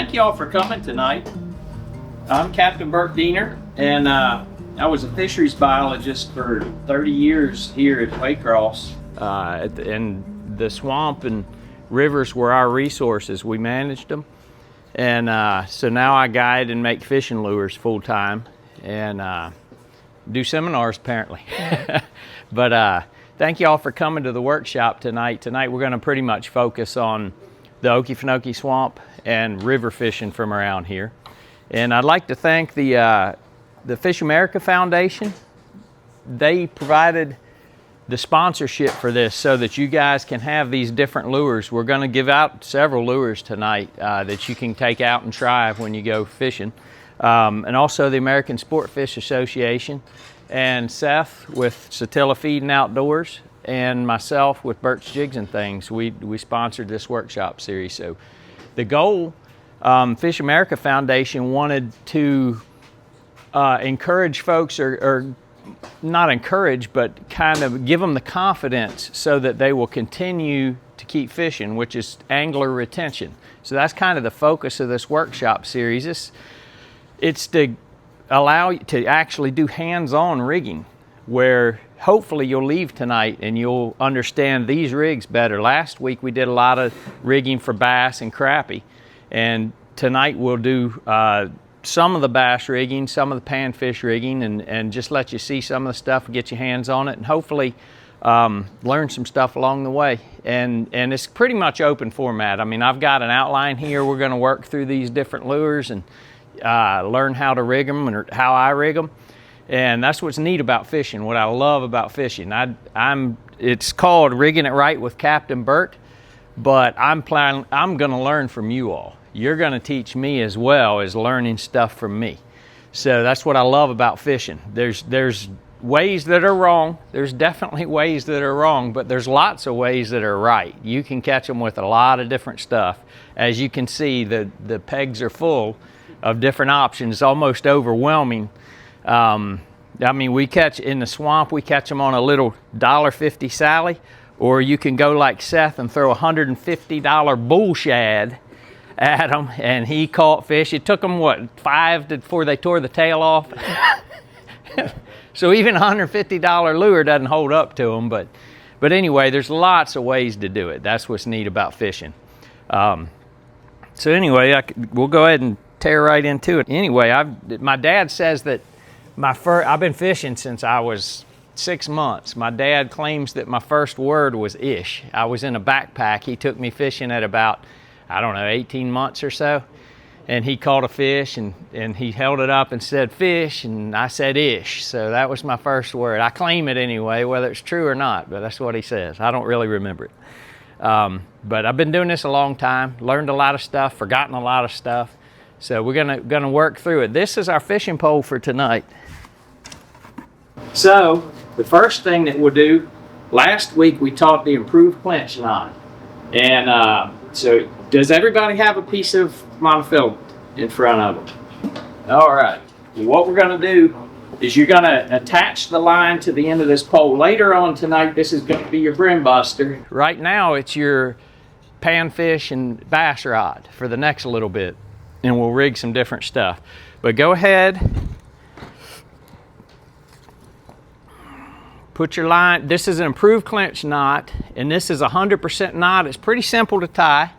thank you all for coming tonight. I'm Captain Bert and I was a fisheries biologist for 30 years here at Waycross. And the swamp and rivers were our resources. We managed them. And so now I guide and make fishing lures full time and do seminars apparently. But thank you all for coming to the workshop tonight. Tonight we're going to pretty much focus on the Okefenokee Swamp and river fishing from around here. And I'd like to thank the FishAmerica Foundation. They provided the sponsorship for this so that you guys can have these different lures. We're going to give out several lures tonight that you can take out and try when you go fishing. And also the American Sportfish Association, and Seth with Satilla Feed Outdoors, and myself with Bert's Jigs and Things. We sponsored this workshop series. So the goal, FishAmerica Foundation wanted to encourage folks, or not encourage, but kind of give them the confidence so that they will continue to keep fishing, which is angler retention. So that's kind of the focus of this workshop series. It's to allow you to actually do hands-on rigging, where hopefully you'll leave tonight and you'll understand these rigs better. Last week we did a lot of rigging for bass and crappie, and tonight we'll do some of the bass rigging, some of the panfish rigging, and just let you see some of the stuff, get your hands on it, and hopefully learn some stuff along the way. And it's pretty much open format. I mean, I've got an outline here. We're going to work through these different lures and learn how to rig them or how I rig them. And that's what's neat about fishing, what I love about fishing. It's called Rigging It Right with Captain Bert, but I'm going to learn from you all. You're going to teach me as well as learning stuff from me. So that's what I love about fishing. There's ways that are wrong. There's definitely ways that are wrong, but there's lots of ways that are right. You can catch them with a lot of different stuff. As you can see, the pegs are full of different options, almost overwhelming. I mean, we catch in the swamp, we catch them on a little $1.50 Sally, or you can go like Seth and throw a $150 bull shad at them, and he caught fish. It took them, what, 5 before they tore the tail off? So even a $150 lure doesn't hold up to them, but anyway, there's lots of ways to do it. That's what's neat about fishing. So anyway, we'll go ahead and tear right into it. Anyway, my dad says that I've been fishing since I was 6 months. My dad claims that my first word was ish. I was in a backpack. He took me fishing at about, I don't know, 18 months or so. And he caught a fish and he held it up and said fish, and I said ish. So that was my first word. I claim it anyway, whether it's true or not, but that's what he says. I don't really remember it. But I've been doing this a long time, learned a lot of stuff, forgotten a lot of stuff. So we're gonna work through it. This is our fishing pole for tonight. So the first thing that we'll do, last week we taught the improved clinch knot. And so does everybody have a piece of monofilament in front of them? All right. What we're gonna do is you're gonna attach the line to the end of this pole. Later on tonight, this is gonna be your brim buster. Right now, it's your panfish and bass rod for the next little bit. And we'll rig some different stuff. But go ahead, put your line. This is an improved clinch knot, and this is 100% knot. It's pretty simple to tie.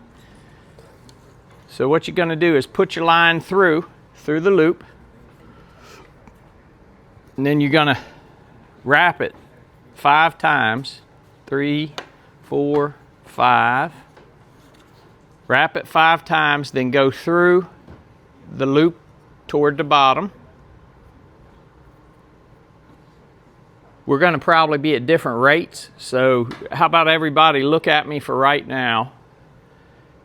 So what you're gonna do is put your line through the loop, and then you're gonna wrap it 5 times, 3, 4, 5. Wrap it 5 times, then go through the loop toward the bottom. We're going to probably be at different rates, so how about everybody look at me for right now.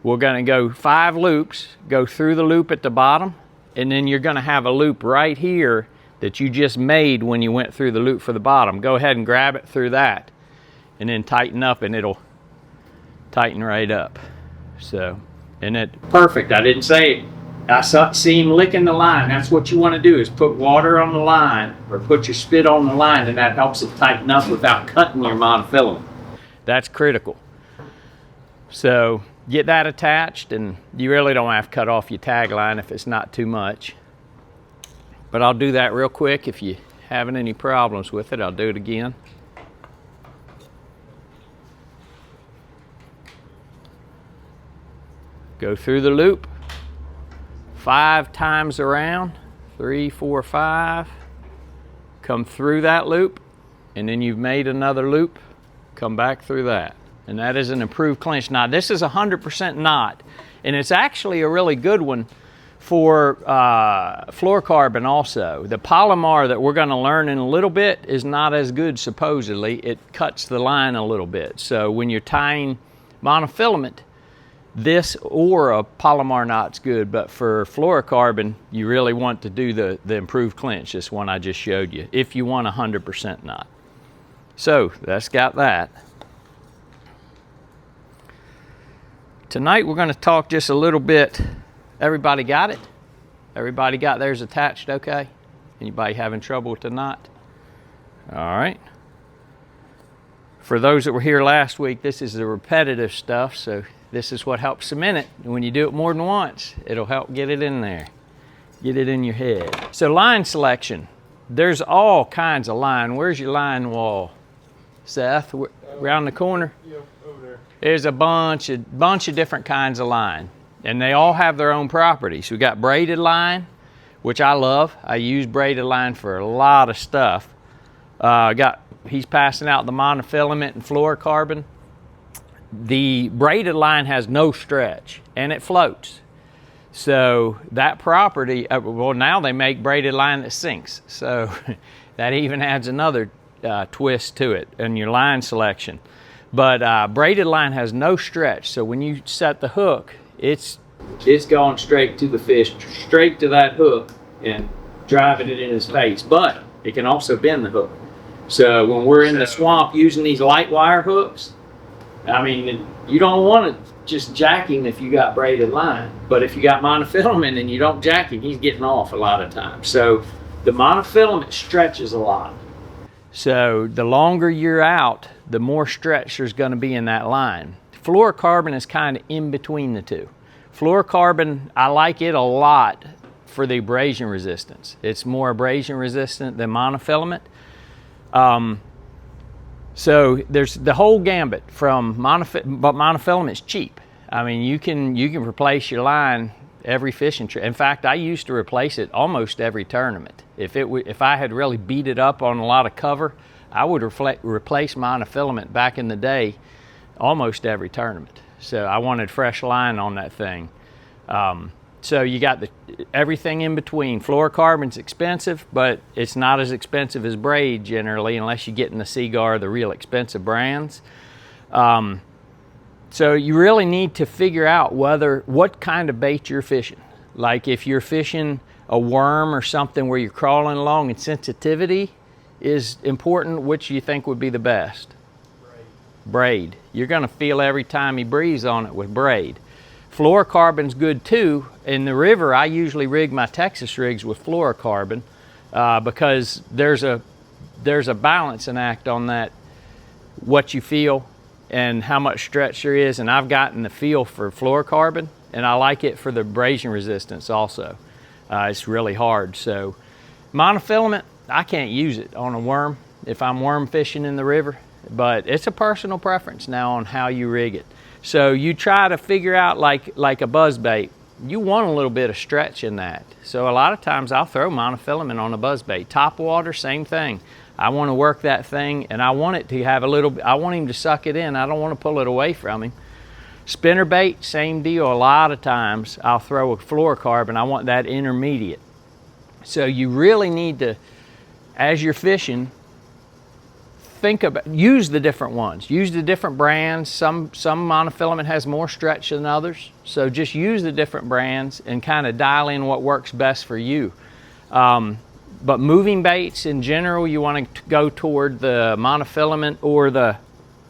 We're going to go 5 loops, go through the loop at the bottom, and then you're going to have a loop right here that you just made when you went through the loop for the bottom. Go ahead and grab it through that, and then tighten up, and it'll tighten right up. So, and it perfect. I didn't say it. I see him licking the line. That's what you want to do, is put water on the line or put your spit on the line, and that helps it tighten up without cutting your monofilament. That's critical. So get that attached, and you really don't have to cut off your tag line if it's not too much. But I'll do that real quick. If you're having any problems with it, I'll do it again. Go through the loop 5 times around, 3, 4, 5. Come through that loop, and then you've made another loop. Come back through that. And that is an improved clinch. Now, this is 100% knot, and it's actually a really good one for fluorocarbon also. The Palomar that we're going to learn in a little bit is not as good, supposedly. It cuts the line a little bit. So when you're tying monofilament, this or a Palomar knot's good, but for fluorocarbon, you really want to do the improved clinch, this one I just showed you, if you want 100% knot. So that's got that. Tonight we're going to talk just a little bit. Everybody got it? Everybody got theirs attached okay? Anybody having trouble with the knot? All right. For those that were here last week, this is the repetitive stuff, so this is what helps cement it. And when you do it more than once, it'll help get it in there, get it in your head. So line selection. There's all kinds of line. Where's your line wall, Seth? Around the corner? Yep, over there. There's a bunch of different kinds of line, and they all have their own properties. We got braided line, which I love. I use braided line for a lot of stuff. He's passing out the monofilament and fluorocarbon. The braided line has no stretch, and it floats. So that property, well, now they make braided line that sinks. So that even adds another twist to it in your line selection. But braided line has no stretch, so when you set the hook, it's going straight to the fish, straight to that hook, and driving it in his face. But it can also bend the hook. So when we're in the swamp using these light wire hooks, I mean, you don't want to just jack him if you got braided line. But if you got monofilament and you don't jack him, he's getting off a lot of times. So the monofilament stretches a lot. So the longer you're out, the more stretch there's going to be in that line. Fluorocarbon is kind of in between the two. Fluorocarbon, I like it a lot for the abrasion resistance. It's more abrasion resistant than monofilament. So there's the whole gambit from but monofilament's cheap. I mean, you can replace your line every fishing trip. In fact, I used to replace it almost every tournament. If I had really beat it up on a lot of cover, I would replace monofilament back in the day almost every tournament. So I wanted fresh line on that thing. So you got everything in between. Fluorocarbon's expensive, but it's not as expensive as braid generally, unless you get in the Seagar, the real expensive brands. So you really need to figure out what kind of bait you're fishing. Like if you're fishing a worm or something where you're crawling along and sensitivity is important, which you think would be the best? Braid. You're going to feel every time he breathes on it with braid. Fluorocarbon's good too. In the river, I usually rig my Texas rigs with fluorocarbon because there's a balancing act on that, what you feel and how much stretch there is. And I've gotten the feel for fluorocarbon, and I like it for the abrasion resistance also. It's really hard. So monofilament, I can't use it on a worm if I'm worm fishing in the river, but it's a personal preference now on how you rig it. So you try to figure out like a buzzbait. You want a little bit of stretch in that. So a lot of times I'll throw monofilament on a buzzbait. Top water, same thing. I want to work that thing, and I want it to have I want him to suck it in. I don't want to pull it away from him. Spinner bait, same deal. A lot of times I'll throw a fluorocarbon. I want that intermediate. So you really need to, as you're fishing, use the different ones. Use the different brands. Some monofilament has more stretch than others. So just use the different brands and kind of dial in what works best for you. But moving baits in general, you want to go toward the monofilament or the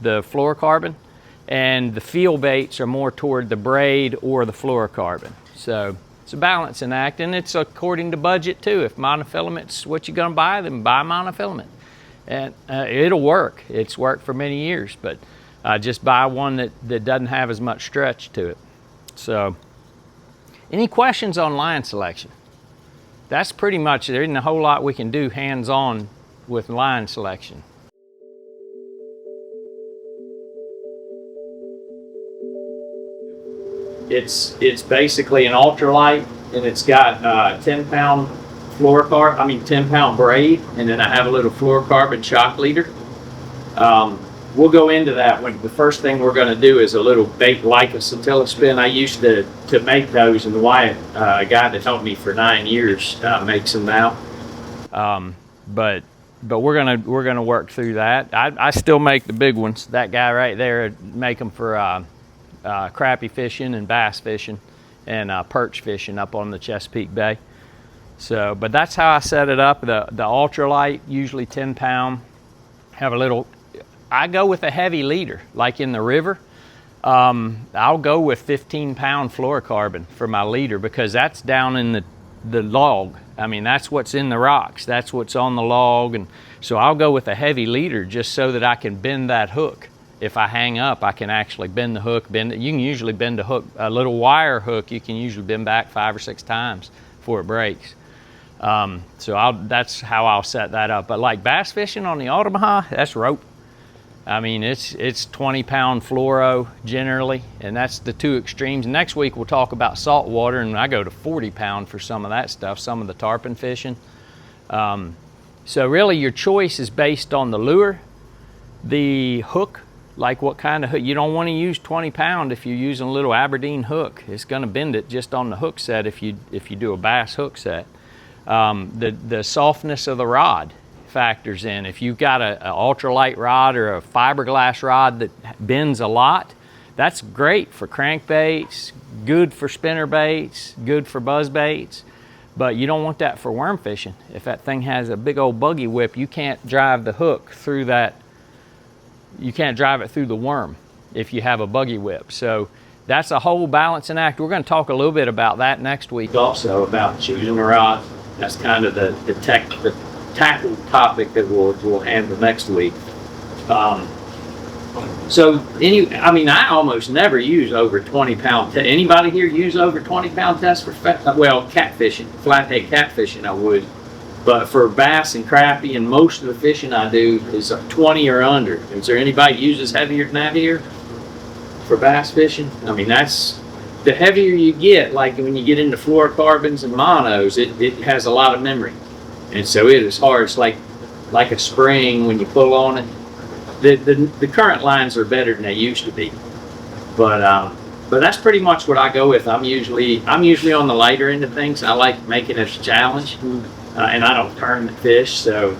fluorocarbon. And the feel baits are more toward the braid or the fluorocarbon. So it's a balancing act, and it's according to budget too. If monofilament's what you're going to buy, then buy monofilament. And it'll work. It's worked for many years, but Just buy one that doesn't have as much stretch to it. So, any questions on line selection? That's pretty much, there isn't a whole lot we can do hands-on with line selection. It's basically an ultralight, and it's got 10-pound fluorocarbon, 10-pound braid, and then I have a little fluorocarbon shock leader. We'll go into that when the first thing we're going to do is a little bait like a Satilla spin. I used to make those, and Wyatt, a guy that helped me for 9 years, makes them now. But we're gonna work through that. I still make the big ones. That guy right there make them for crappie fishing and bass fishing and perch fishing up on the Chesapeake Bay. So, but that's how I set it up. The ultralight, usually 10-pound. Have a little. I go with a heavy leader, like in the river. I'll go with 15-pound fluorocarbon for my leader because that's down in the log. That's what's in the rocks. That's what's on the log, and so I'll go with a heavy leader just so that I can bend that hook. If I hang up, I can actually bend the hook. You can usually bend a hook, a little wire hook. You can usually bend back 5 or 6 times before it breaks. So that's how I'll set that up. But like bass fishing on the Omaha, that's rope. It's 20-pound fluoro generally, and that's the two extremes. Next week we'll talk about saltwater, and I go to 40-pound for some of that stuff, some of the tarpon fishing. So really your choice is based on the lure, the hook, like what kind of hook. You don't want to use 20-pound if you're using a little Aberdeen hook. It's going to bend it just on the hook set if you do a bass hook set. The softness of the rod factors in. If you've got an ultralight rod or a fiberglass rod that bends a lot, that's great for crankbaits, good for spinner baits, good for buzz baits, but you don't want that for worm fishing. If that thing has a big old buggy whip, you can't drive the hook through that. You can't drive it through the worm if you have a buggy whip. So that's a whole balancing act. We're going to talk a little bit about that next week also, about choosing a rod. That's kind of the tackle topic that we'll handle next week. I almost never use over 20-pound. Anybody here use over 20-pound test for catfishing, flathead catfishing? I would, but for bass and crappie and most of the fishing I do is 20 or under. Is there anybody uses heavier than that here for bass fishing? That's the heavier you get. Like when you get into fluorocarbons and monos, it has a lot of memory. And so it is hard. It's like a spring when you pull on it. The current lines are better than they used to be, but that's pretty much what I go with. I'm usually on the lighter end of things. I like making it a challenge, and I don't turn the fish. So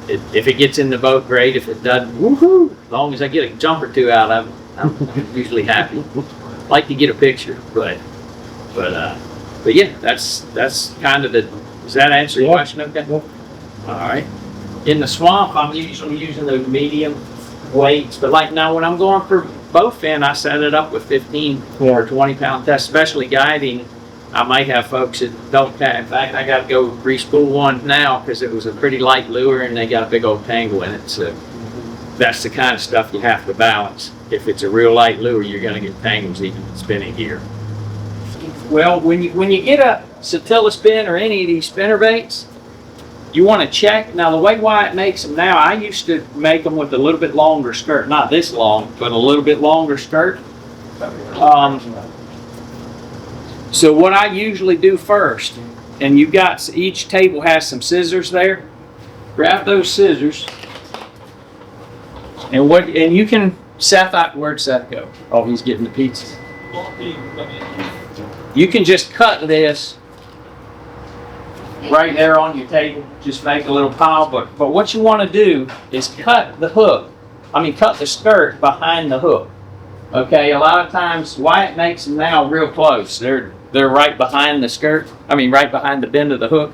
if it gets in the boat, great. If it doesn't, woohoo! As long as I get a jump or two out of it, I'm usually happy. Like to get a picture, but yeah, that's kind of the. Does that answer your question? Okay. Yeah. All right. In the swamp, I'm usually using those medium weights, but like now when I'm going for bowfin, I set it up with 15 or 20-pound tests, especially guiding. I might have folks that don't catch. In fact, I got to go re-spool one now because it was a pretty light lure and they got a big old tangle in it. So that's the kind of stuff you have to balance. If it's a real light lure, you're going to get tangles even spinning gear. Well, when you get a Satilla spin or any of these spinner baits, you want to check. Now the way Wyatt makes them now, I used to make them with a little bit longer skirt, not this long, but a little bit longer skirt. So what I usually do first, and you've got, each table has some scissors there. Grab those scissors, and you can, where'd Seth go? Oh, he's getting the pizza. You can just cut this right there on your table. Just make a little pile, but what you want to do is cut the hook. Cut the skirt behind the hook. Okay, a lot of times Wyatt makes them now real close. They're right behind the skirt. Right behind the bend of the hook.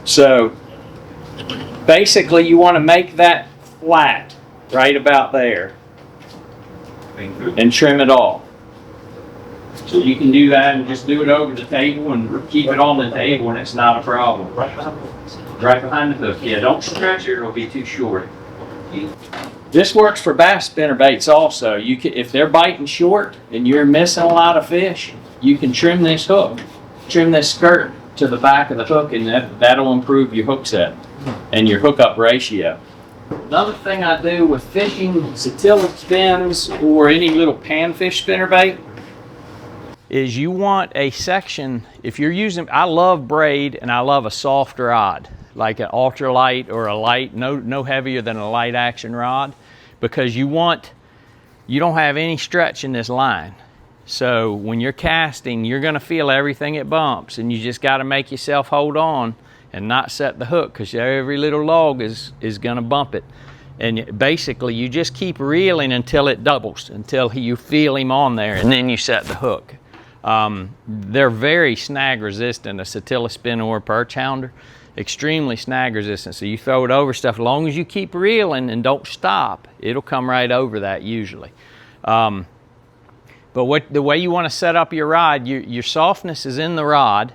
So basically, you want to make that flat right about there and trim it off. So you can do that and just do it over the table and keep it on the table and it's not a problem. Right behind the hook. Yeah, don't stretch it or it'll be too short. This works for bass spinner baits also. You can, if they're biting short and you're missing a lot of fish, you can trim this hook, trim this skirt to the back of the hook, and that'll improve your hook set and your hookup ratio. Another thing I do with fishing Satilla spins or any little panfish spinner bait is you want a section, if you're using, I love braid and I love a soft rod, like an ultralight or a light, no heavier than a light action rod, because you don't have any stretch in this line. So when you're casting, you're gonna feel everything it bumps, and you just gotta make yourself hold on and not set the hook, because every little log is gonna bump it. And basically you just keep reeling until it doubles, until you feel him on there, and then you set the hook. They're very snag resistant, a Satilla spin or perch hounder, extremely snag resistant. So you throw it over stuff, as long as you keep reeling and don't stop, it'll come right over that usually. But the way you want to set up your rod, your softness is in the rod,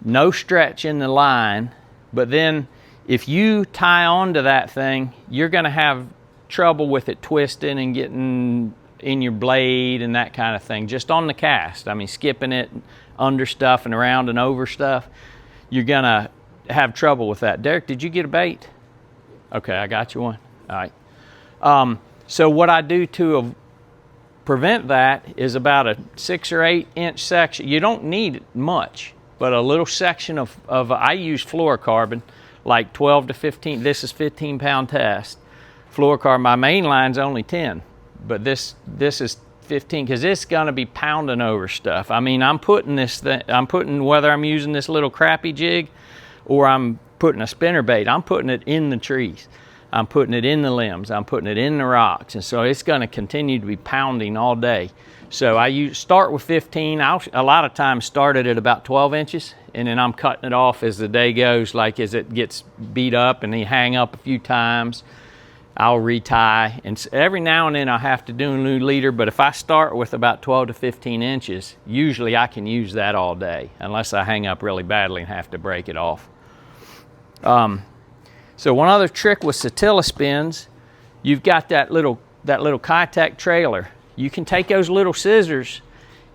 no stretch in the line, but then if you tie onto that thing, you're going to have trouble with it twisting and getting in your blade and that kind of thing, just on the cast. I mean, skipping it under stuff and around and over stuff, you're going to have trouble with that. Derek, did you get a bait? Okay, I got you one. All right. So what I do to prevent that is about a 6 or 8 inch section. You don't need much, but a little section of I use fluorocarbon, like 12 to 15. This is 15-pound test. Fluorocarbon, my main line's only 10, but this is 15, because it's going to be pounding over stuff. I mean, I'm putting whether I'm using this little crappy jig or I'm putting a spinner bait, I'm putting it in the trees. I'm putting it in the limbs, I'm putting it in the rocks, and so it's going to continue to be pounding all day. So I start with 15. A lot of times start it at about 12 inches, and then I'm cutting it off as the day goes, like as it gets beat up and they hang up a few times, I'll retie. And every now and then I have to do a new leader, but if I start with about 12 to 15 inches, usually I can use that all day, unless I hang up really badly and have to break it off. So one other trick with Satilla spins, you've got that little Capt trailer. You can take those little scissors,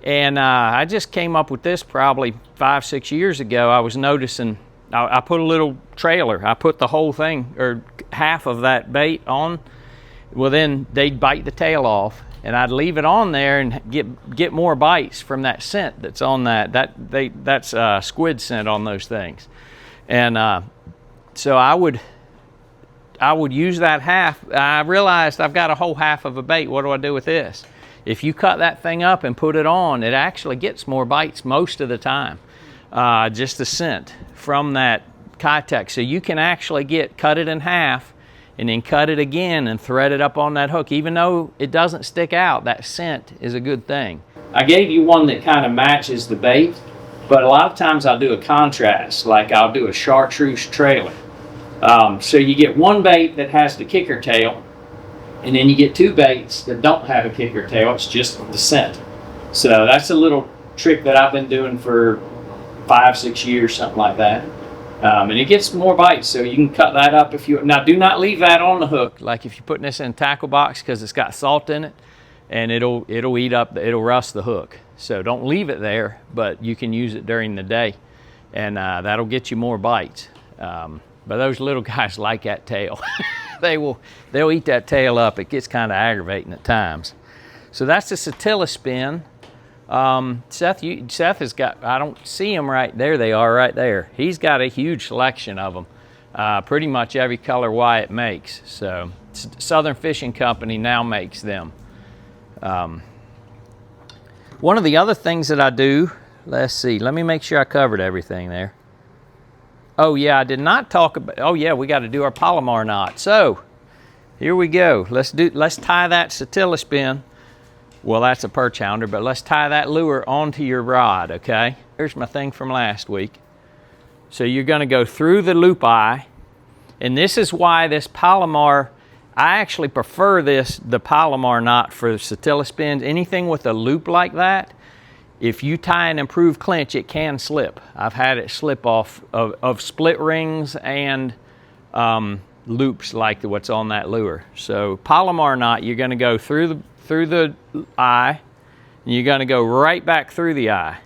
and I just came up with this probably 5-6 years ago. I was noticing, I put a little trailer, I put the whole thing, or half of that bait on, well then they'd bite the tail off, and I'd leave it on there and get more bites from that scent that's on that's squid scent on those things. And so I would use that half. I realized I've got a whole half of a bait. What do I do with this? If you cut that thing up and put it on, it actually gets more bites most of the time. Just the scent from that Capt. So you can actually cut it in half and then cut it again and thread it up on that hook. Even though it doesn't stick out, that scent is a good thing. I gave you one that kind of matches the bait, but a lot of times I'll do a contrast, like I'll do a chartreuse trailer. So you get one bait that has the kicker tail, and then you get 2 baits that don't have a kicker tail. It's just the scent. So that's a little trick that I've been doing for 5-6 years, something like that. And it gets more bites, so you can cut that up if you. Now, do not leave that on the hook. Like if you're putting this in a tackle box, because it's got salt in it, and it'll eat up, it'll rust the hook. So don't leave it there, but you can use it during the day, and that'll get you more bites. But those little guys like that tail. They'll eat that tail up. It gets kind of aggravating at times. So that's the Satilla spin. Seth has got, I don't see them right there. They are right there. He's got a huge selection of them. Pretty much every color Wyatt makes. So Southern Fishing Company now makes them. One of the other things that I do, let's see, let me make sure I covered everything there. Oh yeah, I did not talk about, oh yeah, we got to do our Palomar knot. So here we go. Let's tie that Satilla spin. Well, that's a perch hounder, but let's tie that lure onto your rod, okay? Here's my thing from last week. So you're going to go through the loop eye, and this is why this Palomar, I actually prefer the Palomar knot for Satilla spins. Anything with a loop like that, if you tie an improved clinch, it can slip. I've had it slip off of split rings and loops like what's on that lure. So Palomar knot, you're going to go through the eye, and you're going to go right back through the eye.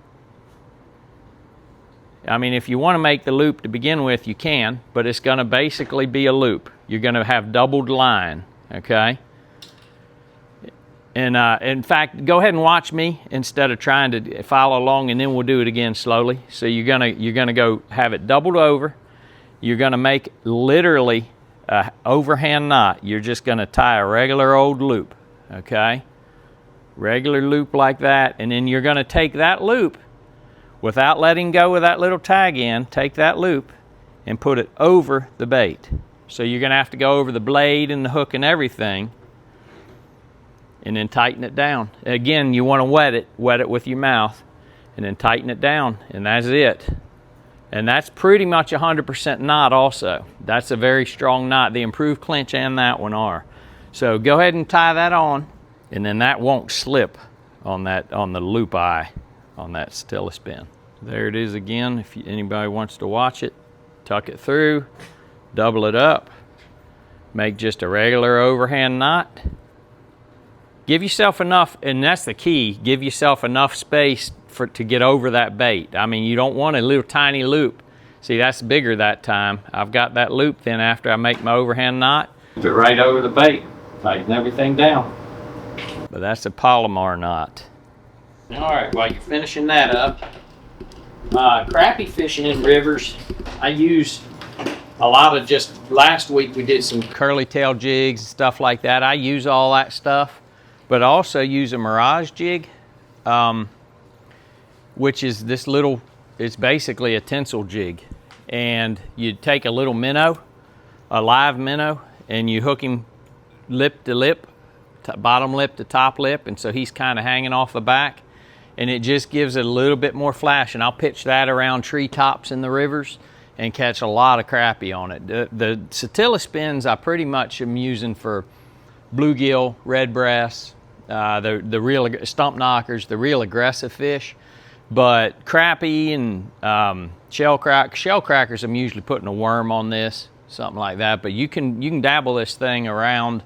I mean, if you want to make the loop to begin with, you can, but it's going to basically be a loop. You're going to have doubled line, okay? And in fact, go ahead and watch me instead of trying to follow along, and then we'll do it again slowly. So you're gonna go have it doubled over. You're gonna make literally a overhand knot. You're just gonna tie a regular old loop, okay? Regular loop like that, and then you're gonna take that loop without letting go of that little tag end. Take that loop and put it over the bait. So you're gonna have to go over the blade and the hook and everything, and then tighten it down. Again, you want to wet it with your mouth, and then tighten it down, and that's it. And that's pretty much 100% knot also. That's a very strong knot. The improved clinch and that one are. So go ahead and tie that on, and then that won't slip on the loop eye on that Satilla spin. There it is again. If anybody wants to watch it, tuck it through, double it up, make just a regular overhand knot. Give yourself enough, and that's the key, give yourself enough space to get over that bait. I mean, you don't want a little tiny loop. See, that's bigger that time. I've got that loop then after I make my overhand knot. Put it right over the bait, tighten everything down. But that's a Palomar knot. All right, while you're finishing that up, crappie fishing in rivers, I use a lot of last week we did some curly tail jigs and stuff like that. I use all that stuff. But I also use a Mirage jig, which is this little, it's basically a tinsel jig. And you take a little minnow, a live minnow, and you hook him lip to lip, bottom lip to top lip, and so he's kind of hanging off the back. And it just gives it a little bit more flash, and I'll pitch that around treetops in the rivers and catch a lot of crappie on it. The Satilla spins I pretty much am using for bluegill, red breast, the real stump knockers, the real aggressive fish. But crappie and shell crackers, I'm usually putting a worm on this, something like that. But you can dabble this thing around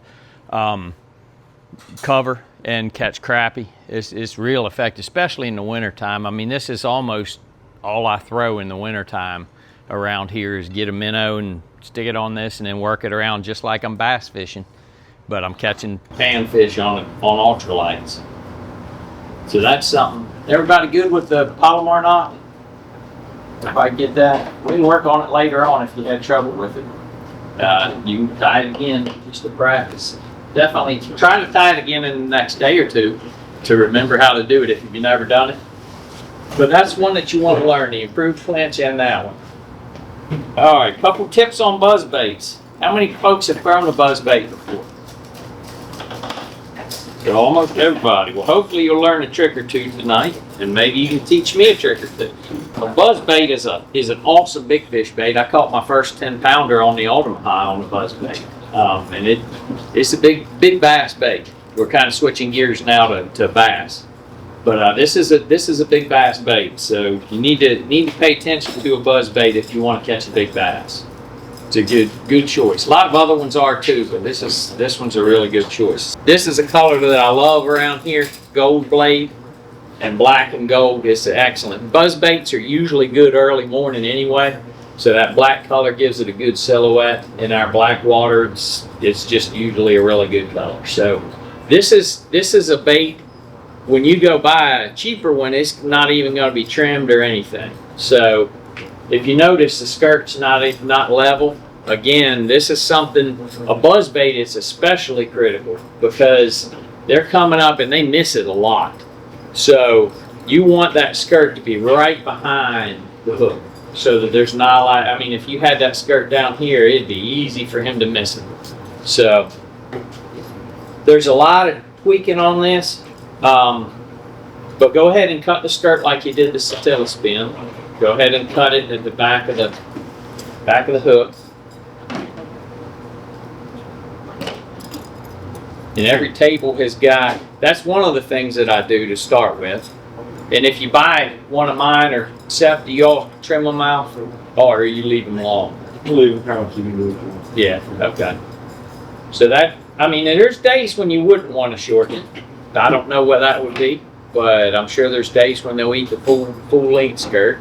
cover and catch crappie. It's real effective, especially in the wintertime. I mean, this is almost all I throw in the wintertime around here is get a minnow and stick it on this and then work it around just like I'm bass fishing. But I'm catching panfish on ultralights. So that's something. Everybody good with the Palomar knot? If I get that, we can work on it later on if you had trouble with it. You can tie it again just to practice. Definitely try to tie it again in the next day or two to remember how to do it if you've never done it. But that's one that you want to learn, the improved clinch and that one. All right, couple tips on buzz baits. How many folks have thrown a buzz bait before? So almost everybody. Well, hopefully you'll learn a trick or two tonight, and maybe you can teach me a trick or two. A buzz bait is an awesome big fish bait. I caught my first 10-pounder on the Ultimate High on the buzz bait, and it's a big bass bait. We're kind of switching gears now to bass, but this is a big bass bait. So you need to pay attention to a buzz bait if you want to catch a big bass. It's a good choice. A lot of other ones are too, but this one's a really good choice. This is a color that I love around here, gold blade and black and gold. It's excellent. Buzz baits are usually good early morning anyway, so that black color gives it a good silhouette. In our black water, it's just usually a really good color. So this is a bait. When you go buy a cheaper one, it's not even going to be trimmed or anything. So if you notice the skirt's not level, again, this is something, a buzz bait is especially critical because they're coming up and they miss it a lot. So you want that skirt to be right behind the hook so that there's not a lot, I mean, if you had that skirt down here, it'd be easy for him to miss it. So there's a lot of tweaking on this, but go ahead and cut the skirt like you did the Satilla spin. Go ahead and cut it at the back of the hook. And every table has got, that's one of the things that I do to start with. And if you buy one of mine, or Seth, do you all trim them out or you leave them long? leave the house if you do it. Yeah, okay. So that, I mean, there's days when you wouldn't want to shorten it. I don't know what that would be, but I'm sure there's days when they'll eat the full length skirt.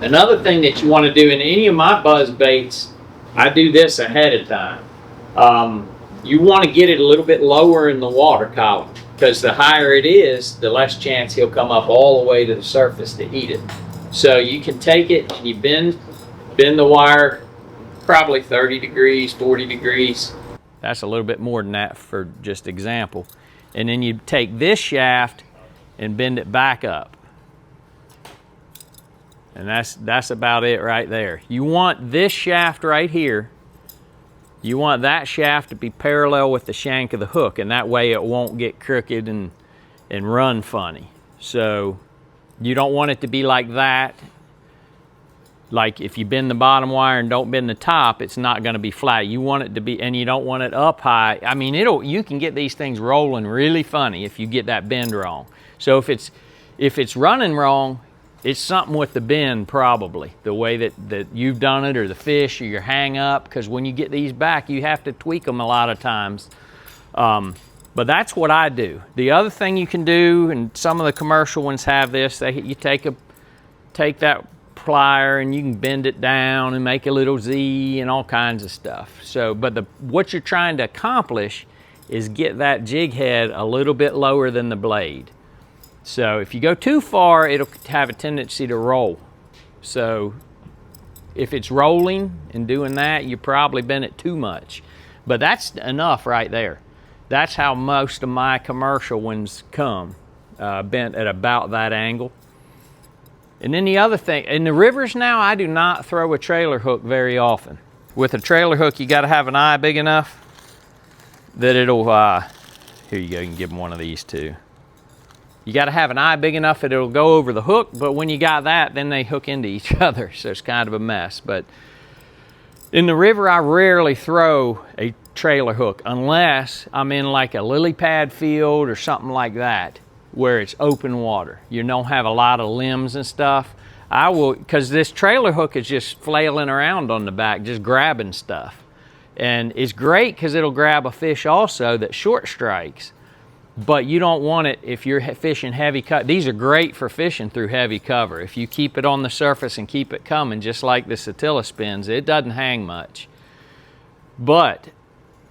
Another thing that you want to do in any of my buzz baits, I do this ahead of time. You want to get it a little bit lower in the water column, because the higher it is, the less chance he'll come up all the way to the surface to eat it. So you can take it and you bend the wire probably 30 degrees, 40 degrees. That's a little bit more than that for just example. And then you take this shaft and bend it back up. And that's about it right there. You want this shaft right here, you want that shaft to be parallel with the shank of the hook, and that way it won't get crooked and run funny. So you don't want it to be like that. Like if you bend the bottom wire and don't bend the top, it's not going to be flat. You want it to be, and you don't want it up high. I mean, you can get these things rolling really funny if you get that bend wrong. So if it's running wrong, it's something with the bend, probably the way that you've done it, or the fish, or your hang up, because when you get these back, you have to tweak them a lot of times. But that's what I do. The other thing you can do, and some of the commercial ones have this, you take that plier and you can bend it down and make a little Z and all kinds of stuff. So, but what you're trying to accomplish is get that jig head a little bit lower than the blade. So if you go too far, it'll have a tendency to roll. So if it's rolling and doing that, you probably bent it too much. But that's enough right there. That's how most of my commercial ones come, bent at about that angle. And then the other thing, in the rivers now, I do not throw a trailer hook very often. With a trailer hook, you got to have an eye big enough that it'll, here you go, you can give them one of these too. You got to have an eye big enough that it'll go over the hook, but when you got that, then they hook into each other, so it's kind of a mess. But in the river, I rarely throw a trailer hook unless I'm in like a lily pad field or something like that, where it's open water. You don't have a lot of limbs and stuff. I will, because this trailer hook is just flailing around on the back, just grabbing stuff. And it's great because it'll grab a fish also that short strikes. But you don't want it if you're fishing heavy cover. These are great for fishing through heavy cover. If you keep it on the surface and keep it coming, just like the Satilla spins, it doesn't hang much. But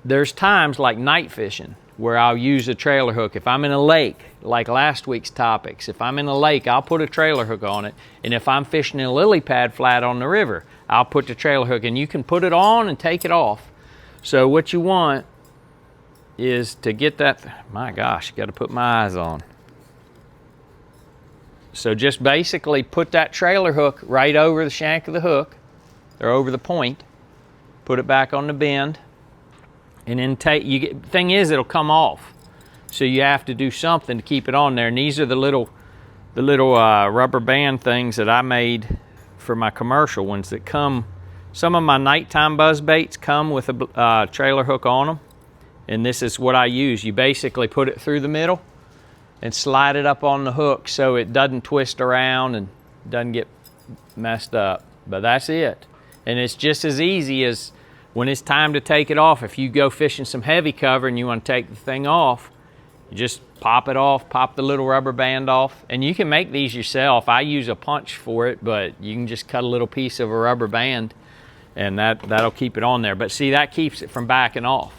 there's times like night fishing where I'll use a trailer hook. If I'm in a lake, like last week's topics, if I'm in a lake, I'll put a trailer hook on it. And if I'm fishing in a lily pad flat on the river, I'll put the trailer hook, and you can put it on and take it off. So what you want is to get that, my gosh, got to put my eyes on. So just basically put that trailer hook right over the shank of the hook, or over the point, put it back on the bend, and then thing is, it'll come off. So you have to do something to keep it on there. And these are the little rubber band things that I made for my commercial ones that come. Some of my nighttime buzz baits come with a trailer hook on them. And this is what I use. You basically put it through the middle and slide it up on the hook so it doesn't twist around and doesn't get messed up. But that's it. And it's just as easy as when it's time to take it off. If you go fishing some heavy cover and you want to take the thing off, you just pop it off, pop the little rubber band off. And you can make these yourself. I use a punch for it, but you can just cut a little piece of a rubber band and that'll keep it on there. But see, that keeps it from backing off.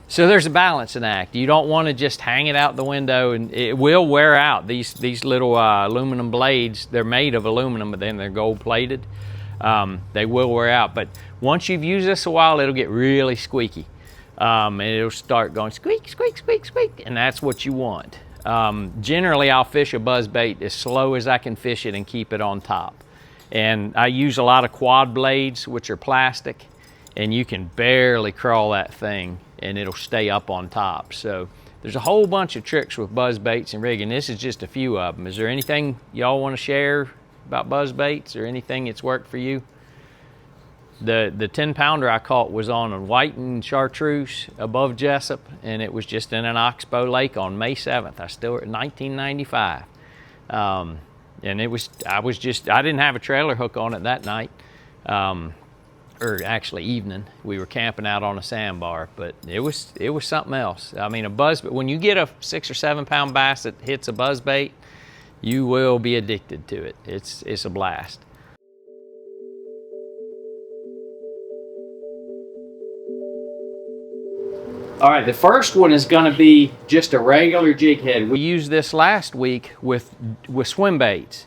So there's a balancing act. You don't want to just hang it out the window, and it will wear out. These little aluminum blades, they're made of aluminum, but then they're gold plated. They will wear out. But once you've used this a while, it'll get really squeaky. And it'll start going squeak, squeak, squeak, squeak, and that's what you want. Generally, I'll fish a buzz bait as slow as I can fish it and keep it on top. And I use a lot of quad blades, which are plastic, and you can barely crawl that thing and it'll stay up on top. So there's a whole bunch of tricks with buzz baits and rigging. This is just a few of them. Is there anything y'all want to share about buzz baits or anything that's worked for you? The 10-pounder I caught was on a white and chartreuse above Jessup, and it was just in an oxbow lake on May 7th. I 1995. And I didn't have a trailer hook on it that night. or actually evening. We were camping out on a sandbar, but it was something else. I mean, when you get a 6 or 7 pound bass that hits a buzzbait, you will be addicted to it. It's a blast. All right, the first one is going to be just a regular jig head. We used this last week with swim baits,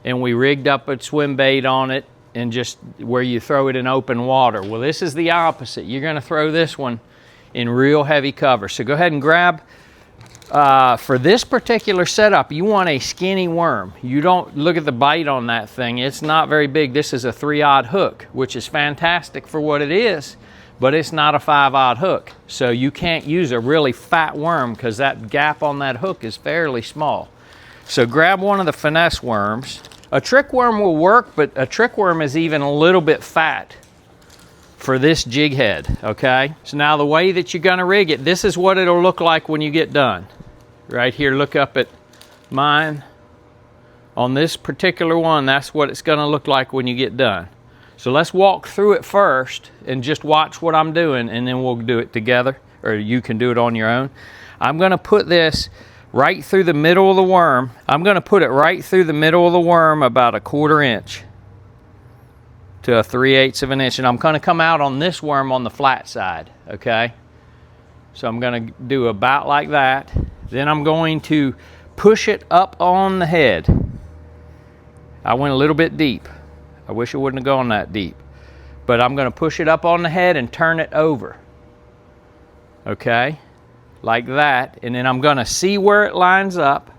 and we rigged up a swim bait on it, and just where you throw it in open water. Well, this is the opposite. You're going to throw this one in real heavy cover. So go ahead and grab, for this particular setup, you want a skinny worm. You don't look at the bite on that thing. It's not very big. This is a 3/0 hook, which is fantastic for what it is, but it's not a 5/0 hook. So you can't use a really fat worm because that gap on that hook is fairly small. So grab one of the finesse worms. A trick worm will work, but a trick worm is even a little bit fat for this jig head, okay? So now the way that you're gonna rig it, this is what it'll look like when you get done. Right here, look up at mine. On this particular one, that's what it's gonna look like when you get done. So let's walk through it first and just watch what I'm doing, and then we'll do it together, or you can do it on your own. I'm gonna put this right through the middle of the worm. I'm gonna put it right through the middle of the worm about a 1/4 inch to a 3/8 of an inch. And I'm gonna come out on this worm on the flat side, okay? So I'm gonna do about like that. Then I'm going to push it up on the head. I went a little bit deep. I wish I wouldn't have gone that deep. But I'm gonna push it up on the head and turn it over, okay? Like that, and then I'm gonna see where it lines up.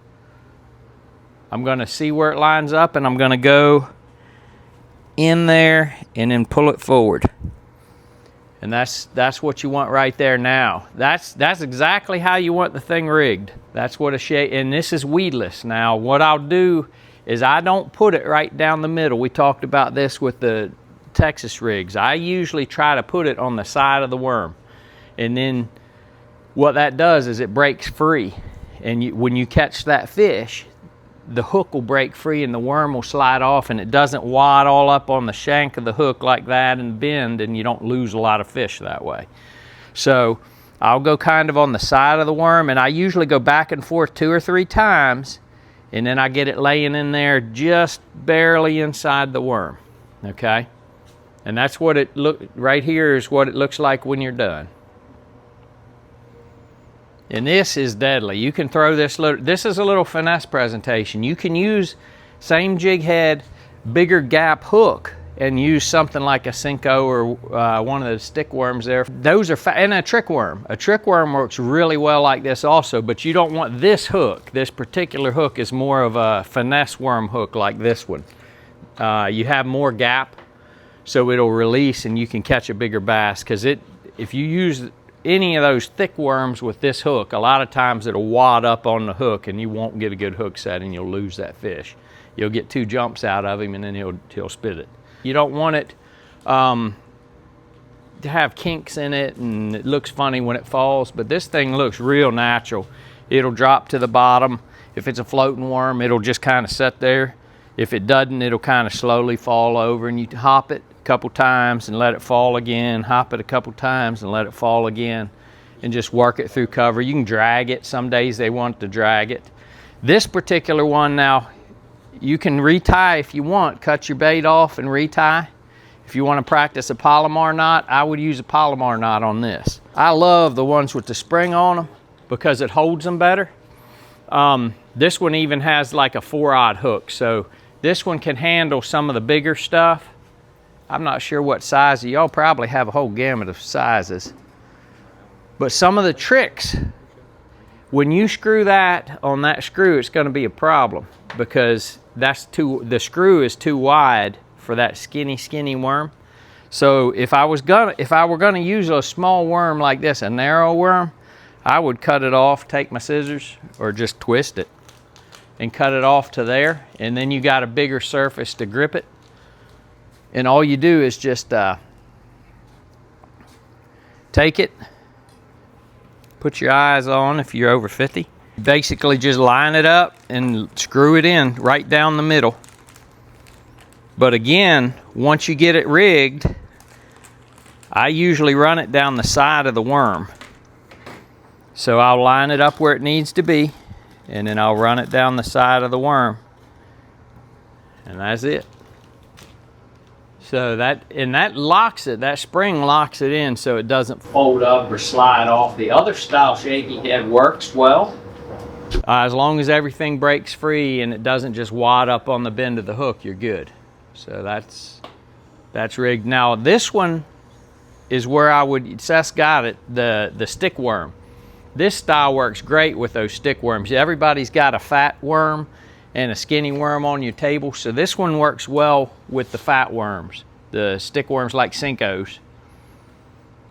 I'm gonna see where it lines up, and I'm gonna go in there and then pull it forward. And that's what you want right there now. That's exactly how you want the thing rigged. That's what a shade, and this is weedless. Now what I'll do is I don't put it right down the middle. We talked about this with the Texas rigs. I usually try to put it on the side of the worm, and then what that does is it breaks free, and when you catch that fish, the hook will break free and the worm will slide off, and it doesn't wad all up on the shank of the hook like that and bend, and you don't lose a lot of fish that way. So I'll go kind of on the side of the worm, and I usually go back and forth 2 or 3 times, and then I get it laying in there just barely inside the worm, okay? And that's what it right here is what it looks like when you're done. And this is deadly. You can throw this is a little finesse presentation. You can use same jig head, bigger gap hook, and use something like a Cinco or one of the stick worms there. Those are and a trick worm. A trick worm works really well like this also, but you don't want this hook. This particular hook is more of a finesse worm hook like this one. You have more gap, so it'll release and you can catch a bigger bass, because if you use any of those thick worms with this hook, a lot of times it'll wad up on the hook and you won't get a good hook set and you'll lose that fish. You'll get 2 jumps out of him and then he'll spit it. You don't want it to have kinks in it and it looks funny when it falls, but this thing looks real natural. It'll drop to the bottom. If it's a floating worm, it'll just kind of sit there. If it doesn't, it'll kind of slowly fall over, and you hop it a couple times and let it fall again, hop it a couple times and let it fall again, and just work it through cover. You can drag it. Some days they want to drag it. This particular one now, you can retie if you want. Cut your bait off and retie. If you want to practice a Palomar knot, I would use a Palomar knot on this. I love the ones with the spring on them because it holds them better. This one even has like a 4/0 hook, so this one can handle some of the bigger stuff. I'm not sure what size. Y'all probably have a whole gamut of sizes. But some of the tricks, when you screw that on that screw, it's going to be a problem, because the screw is too wide for that skinny worm. So if I were gonna use a small worm like this, a narrow worm, I would cut it off, take my scissors, or just twist it and cut it off to there, and then you got a bigger surface to grip it. And all you do is just take it, put your eyes on if you're over 50. Basically just line it up and screw it in right down the middle. But again, once you get it rigged, I usually run it down the side of the worm. So I'll line it up where it needs to be, and then I'll run it down the side of the worm. And that's it. So that locks it, that spring locks it in so it doesn't fold up or slide off. The other style shaky head works well. As long as everything breaks free and it doesn't just wad up on the bend of the hook, you're good. So that's rigged. Now this one is where I would, Seth's got it, the stick worm. This style works great with those stick worms. Everybody's got a fat worm and a skinny worm on your table, so this one works well with the fat worms, the stick worms like Cincos.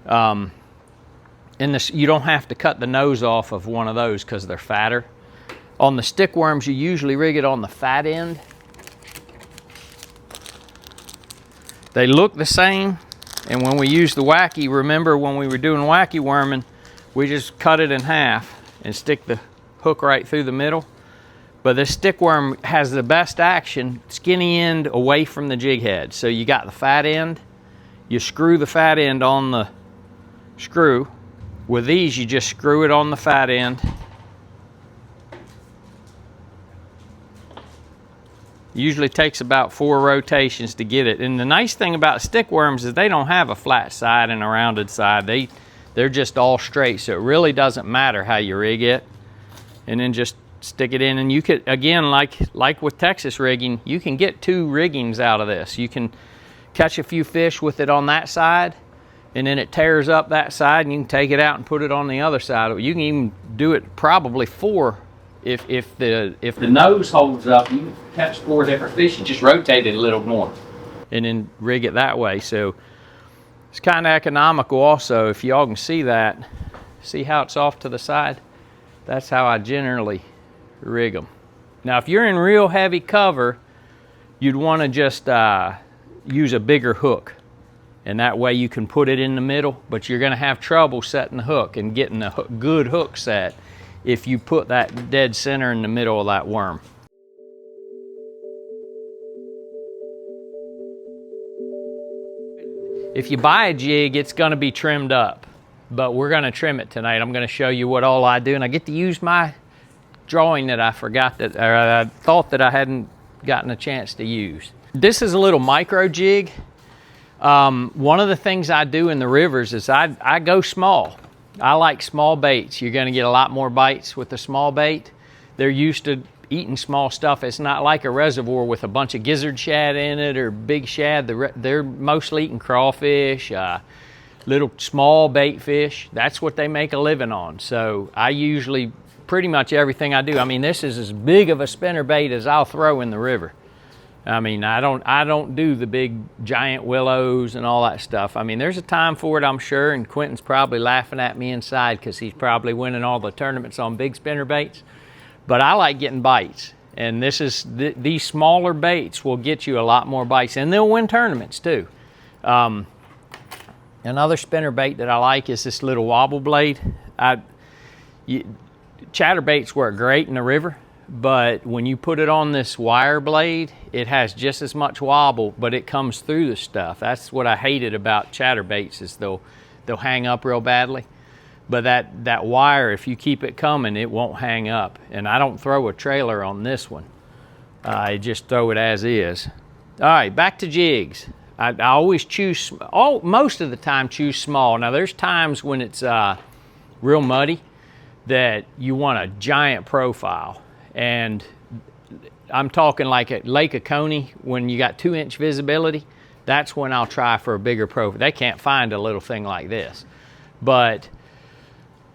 And you don't have to cut the nose off of one of those because they're fatter. On the stick worms, you usually rig it on the fat end. They look the same, and when we use the wacky, remember when we were doing wacky worming, we just cut it in half and stick the hook right through the middle. But this stick worm has the best action, skinny end away from the jig head. So you got the fat end, you screw the fat end on the screw. With these, you just screw it on the fat end. Usually takes about 4 rotations to get it. And the nice thing about stick worms is they don't have a flat side and a rounded side. They're just all straight, so it really doesn't matter how you rig it. And then just stick it in, and you could, again, like with Texas rigging, you can get 2 riggings out of this. You can catch a few fish with it on that side, and then it tears up that side, and you can take it out and put it on the other side. You can even do it probably 4. If the nose holds up, you can catch 4 different fish and just rotate it a little more, and then rig it that way. So it's kind of economical also. If y'all can see that, see how it's off to the side? That's how I generally rig them. Now if you're in real heavy cover, you'd want to just use a bigger hook, and that way you can put it in the middle, but you're going to have trouble setting the hook and getting a good hook set if you put that dead center in the middle of that worm. If you buy a jig, it's going to be trimmed up, but we're going to trim it tonight. I'm going to show you what all I do, and I get to use my drawing that I forgot that, or I thought that I hadn't gotten a chance to use. This is a little micro jig. One of the things I do in the rivers is I go small. I like small baits. You're going to get a lot more bites with the small bait. They're used to eating small stuff. It's not like a reservoir with a bunch of gizzard shad in it or big shad. They're mostly eating crawfish, little small bait fish. That's what they make a living on. So I usually, pretty much everything I do, I mean, this is as big of a spinner bait as I'll throw in the river. I mean, I don't do the big giant willows and all that stuff. I mean, there's a time for it, I'm sure, and Quentin's probably laughing at me inside because he's probably winning all the tournaments on big spinner baits. But I like getting bites, and these smaller baits will get you a lot more bites, and they'll win tournaments too. Another spinner bait that I like is this little wobble blade. Chatterbaits work great in the river, but when you put it on this wire blade, it has just as much wobble, but it comes through the stuff. That's what I hated about chatterbaits, is they'll hang up real badly. But that wire, if you keep it coming, it won't hang up. And I don't throw a trailer on this one. I just throw it as is. All right, back to jigs. I always choose, most of the time choose small. Now there's times when it's real muddy that you want a giant profile. And I'm talking like at Lake Oconee, when you got 2-inch visibility, that's when I'll try for a bigger profile. They can't find a little thing like this. But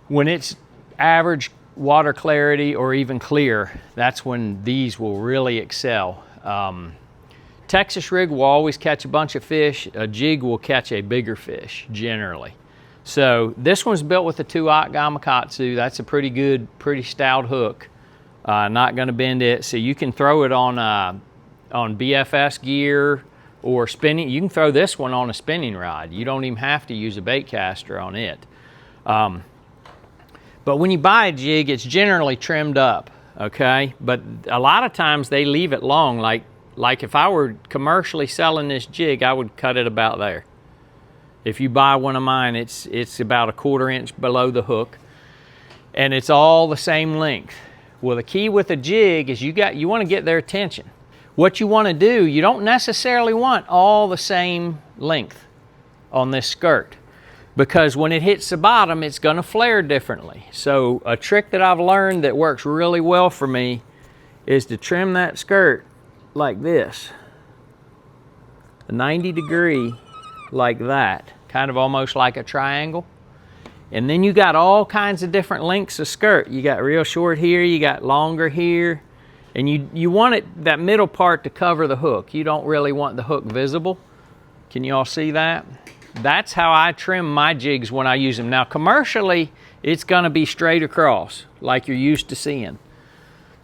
when it's average water clarity or even clear, that's when these will really excel. Texas rig will always catch a bunch of fish. A jig will catch a bigger fish, generally. So this one's built with a 2-aught Gamakatsu. That's a pretty good, pretty stout hook. Not going to bend it. So you can throw it on BFS gear or spinning. You can throw this one on a spinning rod. You don't even have to use a bait caster on it. But when you buy a jig, it's generally trimmed up, okay? But a lot of times they leave it long, like like if I were commercially selling this jig, I would cut it about there. If you buy one of mine, it's about 1/4 inch below the hook, and it's all the same length. Well, the key with a jig is you want to get their attention. What you want to do, you don't necessarily want all the same length on this skirt, because when it hits the bottom, it's going to flare differently. So a trick that I've learned that works really well for me is to trim that skirt like this, a 90-degree, like that, kind of almost like a triangle. And then you got all kinds of different lengths of skirt. You got real short here, you got longer here, and you want that middle part to cover the hook. You don't really want the hook visible. Can you all see that? That's how I trim my jigs when I use them. Now commercially, it's gonna be straight across like you're used to seeing.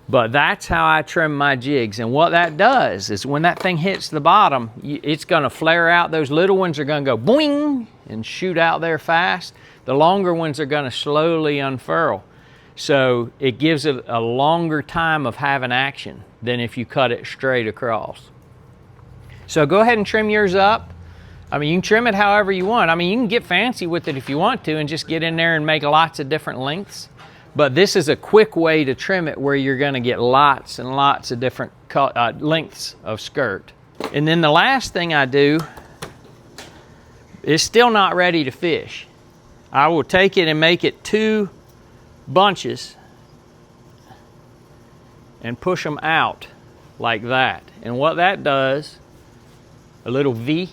But that's how I trim my jigs. And what that does is when that thing hits the bottom, it's gonna flare out. Those little ones are gonna go boing and shoot out there fast. The longer ones are gonna slowly unfurl. So it gives it a longer time of having action than if you cut it straight across. So go ahead and trim yours up. I mean, you can trim it however you want. I mean, you can get fancy with it if you want to and just get in there and make lots of different lengths. But this is a quick way to trim it where you're going to get lots and lots of different lengths of skirt. And then the last thing I do is still not ready to fish. I will take it and make it 2 bunches and push them out like that. And what that does, a little V.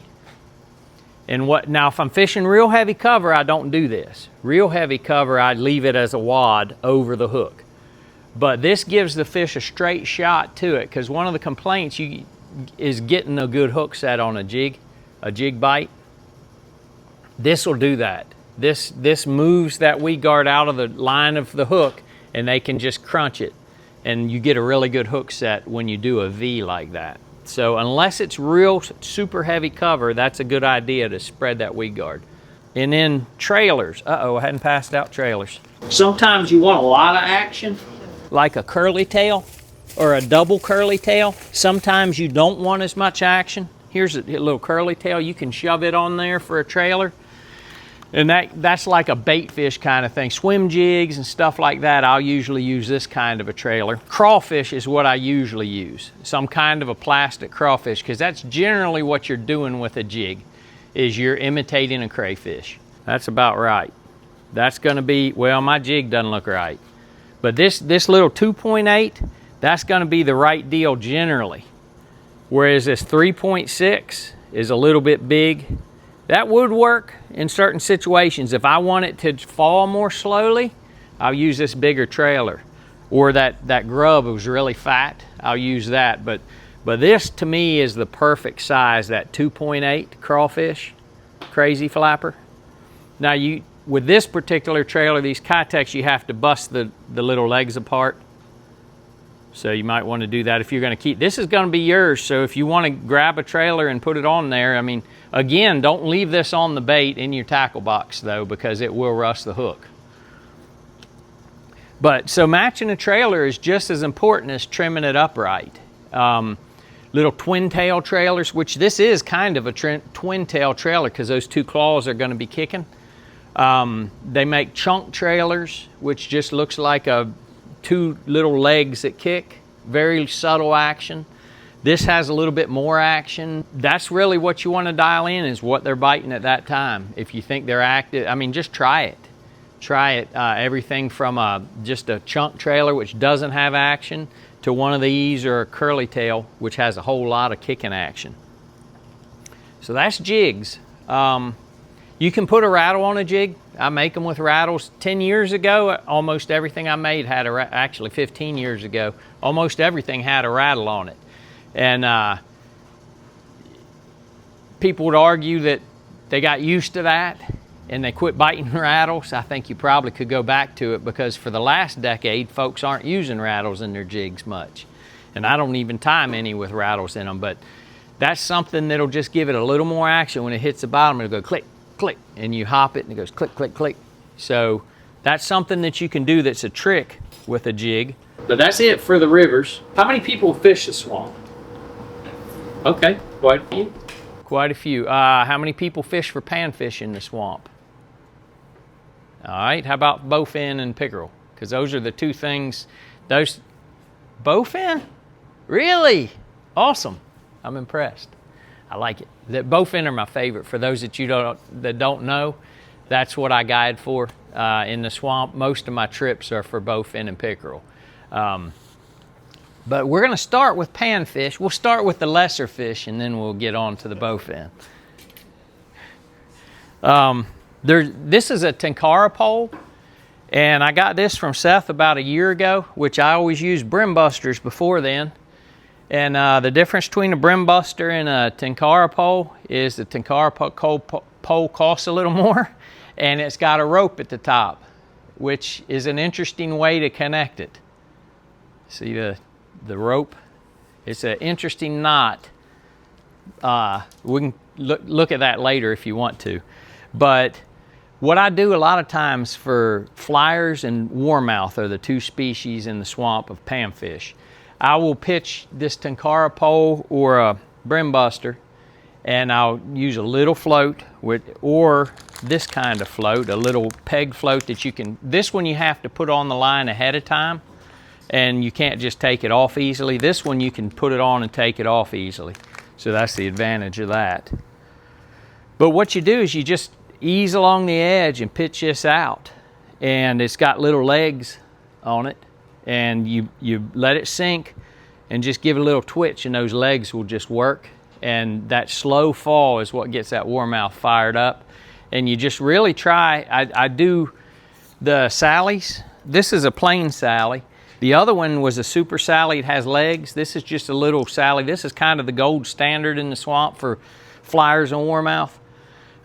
And now if I'm fishing real heavy cover, I don't do this. Real heavy cover, I leave it as a wad over the hook. But this gives the fish a straight shot to it, because one of the complaints is getting a good hook set on a jig bite. This will do that. This moves that weed guard out of the line of the hook, and they can just crunch it. And you get a really good hook set when you do a V like that. So unless it's real super heavy cover, that's a good idea to spread that weed guard. And then trailers. Uh-oh, I hadn't passed out trailers. Sometimes you want a lot of action, like a curly tail or a double curly tail. Sometimes you don't want as much action. Here's a little curly tail. You can shove it on there for a trailer. And that's like a bait fish kind of thing. Swim jigs and stuff like that, I'll usually use this kind of a trailer. Crawfish is what I usually use. Some kind of a plastic crawfish, because that's generally what you're doing with a jig, is you're imitating a crayfish. That's about right. That's gonna be, well, my jig doesn't look right. But this little 2.8, that's gonna be the right deal generally. Whereas this 3.6 is a little bit big. That would work in certain situations. If I want it to fall more slowly, I'll use this bigger trailer. Or that grub was really fat, I'll use that. But this to me is the perfect size, that 2.8 crawfish, crazy flapper. Now with this particular trailer, these Catex, you have to bust the little legs apart. So you might want to do that if you're going to keep. This is going to be yours, so if you want to grab a trailer and put it on there, I mean, again, don't leave this on the bait in your tackle box though, because it will rust the hook. But so matching a trailer is just as important as trimming it upright. Little twin tail trailers, which this is kind of a twin tail trailer because those 2 claws are going to be kicking. They make chunk trailers, which just looks like 2 little legs that kick. Very subtle action. This has a little bit more action. That's really what you want to dial in, is what they're biting at that time. If you think they're active, I mean, just try it. Try it. Everything from just a chunk trailer, which doesn't have action, to one of these, or a curly tail, which has a whole lot of kicking action. So that's jigs. You can put a rattle on a jig. I make them with rattles. 10 years ago, almost everything I made had actually 15 years ago, almost everything had a rattle on it. And people would argue that they got used to that and they quit biting rattles. I think you probably could go back to it, because for the last decade, folks aren't using rattles in their jigs much. And I don't even tie many with rattles in them, but that's something that'll just give it a little more action. When it hits the bottom, it'll go click, click, and you hop it and it goes click, click, click. So that's something that you can do that's a trick with a jig. But that's it for the rivers. How many people fish the swamp? Okay, quite a few. Quite a few. How many people fish for panfish in the swamp? All right, how about bowfin and pickerel? Because those are the two things. Those bowfin? Really? Awesome. I'm impressed. I like it. The bowfin are my favorite. For those that don't know, that's what I guide for in the swamp. Most of my trips are for bowfin and pickerel. But we're going to start with panfish. We'll start with the lesser fish, and then we'll get on to the bowfin. This is a tenkara pole, and I got this from Seth about a year ago, which I always used brim busters before then. And the difference between a brim buster and a tenkara pole is the tenkara pole costs a little more, and it's got a rope at the top, which is an interesting way to connect it. See the rope? It's an interesting knot. We can look at that later if you want to. But what I do a lot of times for flyers and warmouth are the two species in the swamp of panfish. I will pitch this tenkara pole or a brim buster, and I'll use a little float or this kind of float, a little peg float that you can, this one you have to put on the line ahead of time, and you can't just take it off easily. This one you can put it on and take it off easily. So that's the advantage of that. But what you do is you just ease along the edge and pitch this out. And it's got little legs on it. And you let it sink and just give it a little twitch, and those legs will just work. And that slow fall is what gets that warmouth fired up. And you just really try. I do the Sallies. This is a plain Sally. The other one was a super Sally. It has legs. This is just a little Sally. This is kind of the gold standard in the swamp for flyers and warmouth.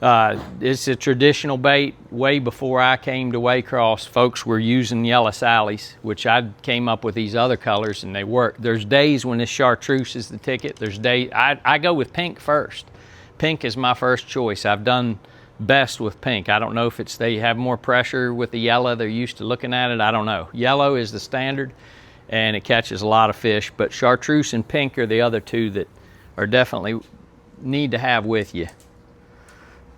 It's a traditional bait. Way before I came to Waycross, folks were using yellow Sallies, which I came up with these other colors, and they work. There's days when this chartreuse is the ticket. There's days I go with pink first. Pink is my first choice. I've done best with pink. I don't know if it's they have more pressure with the yellow. They're used to looking at it. I don't know. Yellow is the standard, and it catches a lot of fish. But chartreuse and pink are the other two that are definitely need to have with you.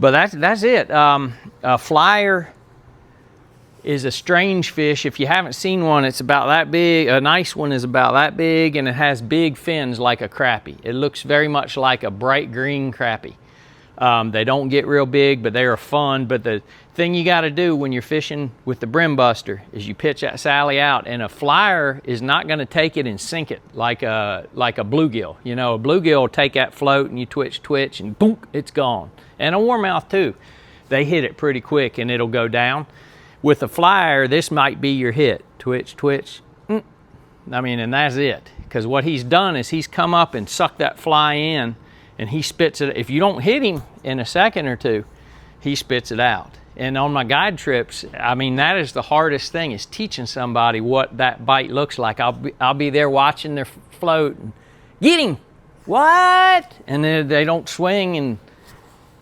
But that's it. A flyer is a strange fish. If you haven't seen one, it's about that big. A nice one is about that big, and it has big fins like a crappie. It looks very much like a bright green crappie. They don't get real big, but they are fun. But the thing you got to do when you're fishing with the brim buster is you pitch that Sally out, and a flyer is not going to take it and sink it like a bluegill. You know, a bluegill will take that float and you twitch, and boom, it's gone. And a warmouth too. They hit it pretty quick and it'll go down. With a flyer, this might be your hit. Twitch. I mean, and that's it. Because what he's done is he's come up and sucked that fly in, and he spits it. If you don't hit him in a second or two, he spits it out. And on my guide trips, I mean, that is the hardest thing, is teaching somebody what that bite looks like. I'll be there watching their float and get him. What? And then they don't swing,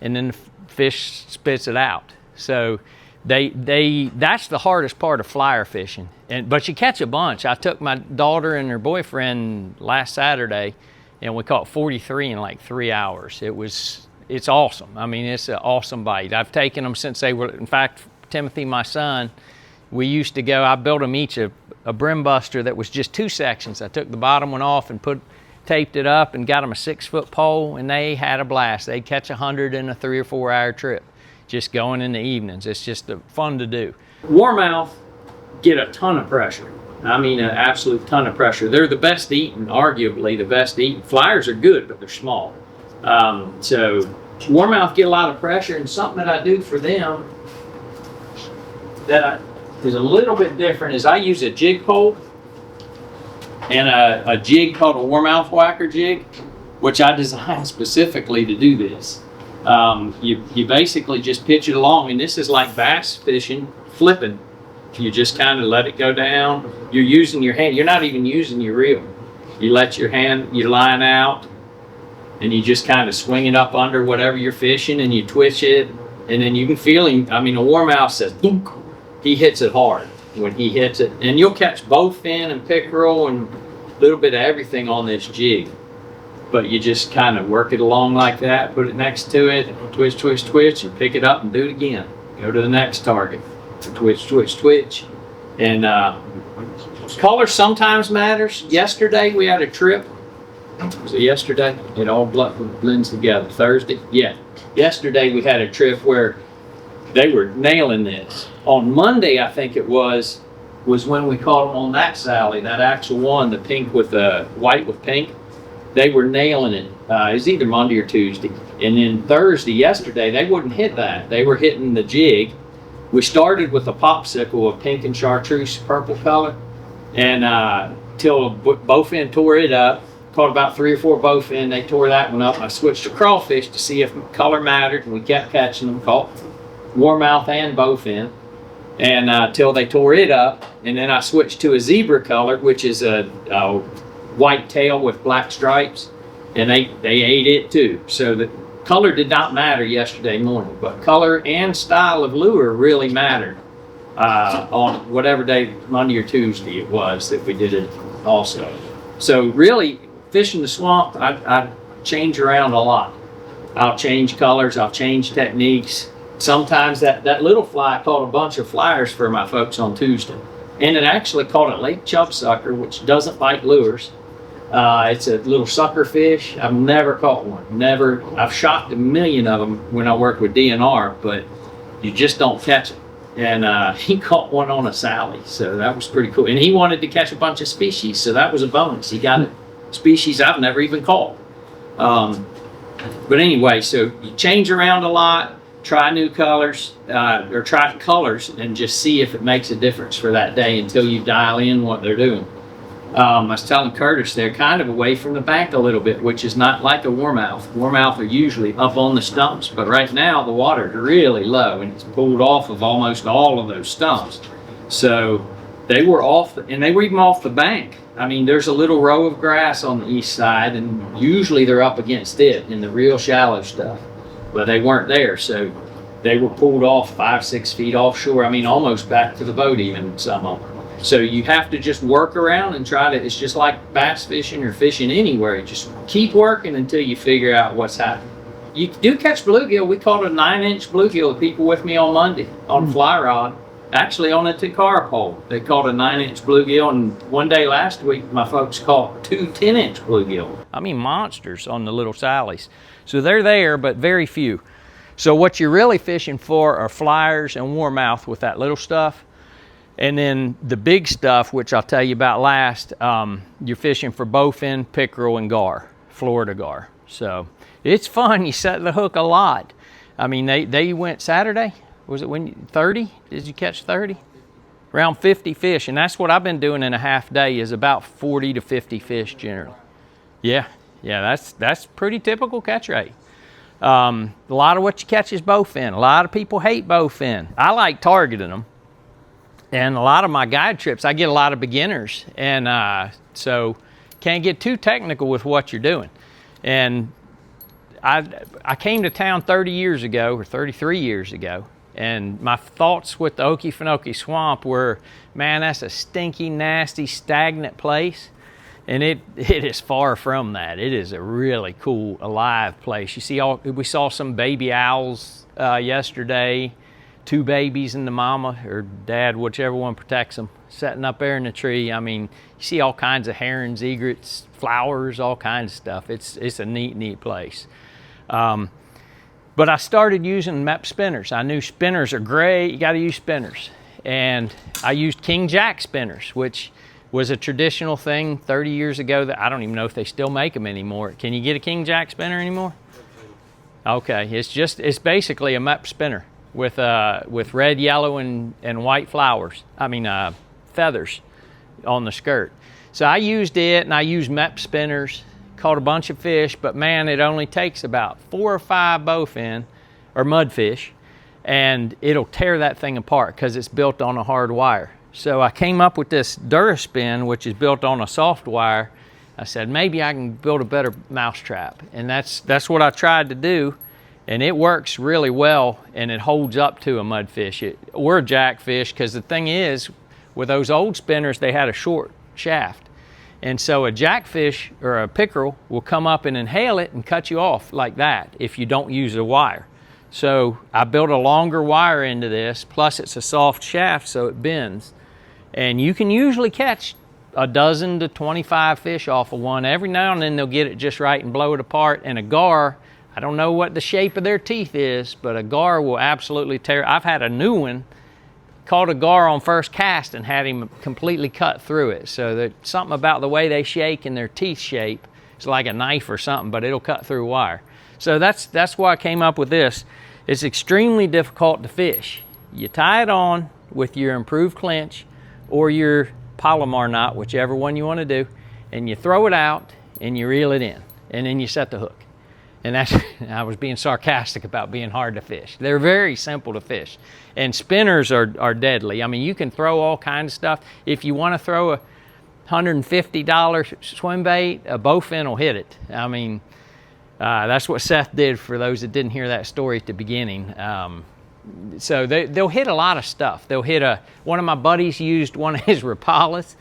and then the fish spits it out. So that's the hardest part of flyer fishing. But you catch a bunch. I took my daughter and her boyfriend last Saturday, and we caught 43 in like 3 hours. It's awesome. I mean, it's an awesome bite. I've taken them since they were, in fact, Timothy, my son, we used to go, I built them each a brim buster that was just 2 sections. I took the bottom one off and taped it up and got them a 6-foot pole, and they had a blast. They'd catch 100 in a 3 or 4 hour trip, just going in the evenings. It's just fun to do. Warmouth get a ton of pressure. I mean, an absolute ton of pressure. They're the best eating, arguably the best eating. Flyers are good, but they're small. So warmouth get a lot of pressure, and something that I do for them that is a little bit different is I use a jig pole and a jig called a warmouth whacker jig, which I designed specifically to do this. You basically just pitch it along, and this is like bass fishing, flipping. You just kind of let it go down. You're using your hand. You're not even using your reel. You let your line out, and you just kind of swing it up under whatever you're fishing, and you twitch it, and then you can feel him. I mean, a warmouth says, dunk. He hits it hard when he hits it. And you'll catch both fin and pickerel and a little bit of everything on this jig. but you just kind of work it along like that, put it next to it, twitch, twitch, twitch, and pick it up and do it again. Go to the next target, twitch, twitch, twitch. And color sometimes matters. Yesterday we had a trip. Was it yesterday? It all blends together. Thursday? Yeah. Yesterday we had a trip where they were nailing this. On Monday, I think it was when we caught them on that Sally, that actual one, the pink with the white with pink. They were nailing it. It was either Monday or Tuesday. And then Thursday, yesterday, they wouldn't hit that. They were hitting the jig. We started with a popsicle of pink and chartreuse purple color, and till bowfin tore it up. Caught about 3 or 4 bowfin. They tore that one up. I switched to crawfish to see if color mattered, and we kept catching them. Caught warmouth and bowfin, and till they tore it up. And then I switched to a zebra color, which is a white tail with black stripes, and they ate it too. So the color did not matter yesterday morning, but color and style of lure really mattered on whatever day, Monday or Tuesday it was that we did it also. So really, fishing the swamp, I change around a lot. I'll change colors, I'll change techniques. Sometimes that little fly caught a bunch of flyers for my folks on Tuesday, and it actually caught a lake chub sucker, which doesn't bite lures. It's a little sucker fish. I've never caught one. Never. I've shot a million of them when I worked with DNR, but you just don't catch it. And he caught one on a Sally, so that was pretty cool. And he wanted to catch a bunch of species, so that was a bonus. He got a species I've never even caught. But anyway, so you change around a lot, try new colors, or try colors, and just see if it makes a difference for that day until you dial in what they're doing. I was telling Curtis they're kind of away from the bank a little bit, which is not like a warmouth. Warmouth are usually up on the stumps, but right now the water's really low and it's pulled off of almost all of those stumps. So they were off, and they were even off the bank. I mean, there's a little row of grass on the east side, and usually they're up against it in the real shallow stuff, but they weren't there. So they were pulled off 5-6 feet offshore. I mean, almost back to the boat, even some of them. So you have to just work around and try to, it's just like bass fishing or fishing anywhere. You just keep working until you figure out what's happening. You do catch bluegill. We caught a 9-inch bluegill with people with me on Monday on fly rod, actually on a Takara pole. They caught a 9-inch bluegill, and one day last week, my folks caught 2 10-inch bluegill. I mean, monsters on the little Sallies. So they're there, but very few. So what you're really fishing for are flyers and warmouth with that little stuff. And then the big stuff, which I'll tell you about last, you're fishing for bowfin, pickerel, and gar, Florida gar. So it's fun. You set the hook a lot. I mean, they went Saturday. Was it 30? Did you catch 30? Around 50 fish. And that's what I've been doing in a half day, is about 40 to 50 fish generally. Yeah, that's pretty typical catch rate. A lot of what you catch is bowfin. A lot of people hate bowfin. I like targeting them. And a lot of my guide trips, I get a lot of beginners, and so can't get too technical with what you're doing. And I came to town 30 years ago, or 33 years ago, and my thoughts with the Okefenokee Swamp were, man, that's a stinky, nasty, stagnant place. And it is far from that. It is a really cool, alive place. You see, we saw some baby owls yesterday. 2 babies and the mama or dad, whichever one protects them, sitting up there in the tree. I mean, you see all kinds of herons, egrets, flowers, all kinds of stuff. It's a neat place. But I started using MEP spinners. I knew spinners are great. You got to use spinners. And I used King Jack spinners, which was a traditional thing 30 years ago that I don't even know if they still make them anymore. Can you get a King Jack spinner anymore? Okay, it's basically a MEP spinner with red, yellow, and white flowers. I mean, feathers on the skirt. So I used it, and I used MEP spinners, caught a bunch of fish, but man, it only takes about 4 or 5 bowfin or mudfish, and it'll tear that thing apart because it's built on a hard wire. So I came up with this DuraSpin, which is built on a soft wire. I said, maybe I can build a better mousetrap, and that's what I tried to do. And it works really well, and it holds up to a mudfish or a jackfish, because the thing is, with those old spinners, they had a short shaft. And so a jackfish or a pickerel will come up and inhale it and cut you off like that if you don't use a wire. So I built a longer wire into this, plus it's a soft shaft so it bends. And you can usually catch a dozen to 25 fish off of one. Every now and then they'll get it just right and blow it apart. And a gar, I don't know what the shape of their teeth is, but a gar will absolutely tear. I've had a new one, caught a gar on first cast and had him completely cut through it. So there's something about the way they shake and their teeth shape. It's like a knife or something, but it'll cut through wire. So that's why I came up with this. It's extremely difficult to fish. You tie it on with your improved clinch or your Palomar knot, whichever one you want to do, and you throw it out and you reel it in, and then you set the hook. And that's, I was being sarcastic about being hard to fish. They're very simple to fish. And spinners are deadly. I mean, you can throw all kinds of stuff. If you want to throw a $150 swim bait, a bowfin will hit it. I mean, that's what Seth did for those that didn't hear that story at the beginning. So they'll hit a lot of stuff. They'll hit one of my buddies used one of his Rapalas.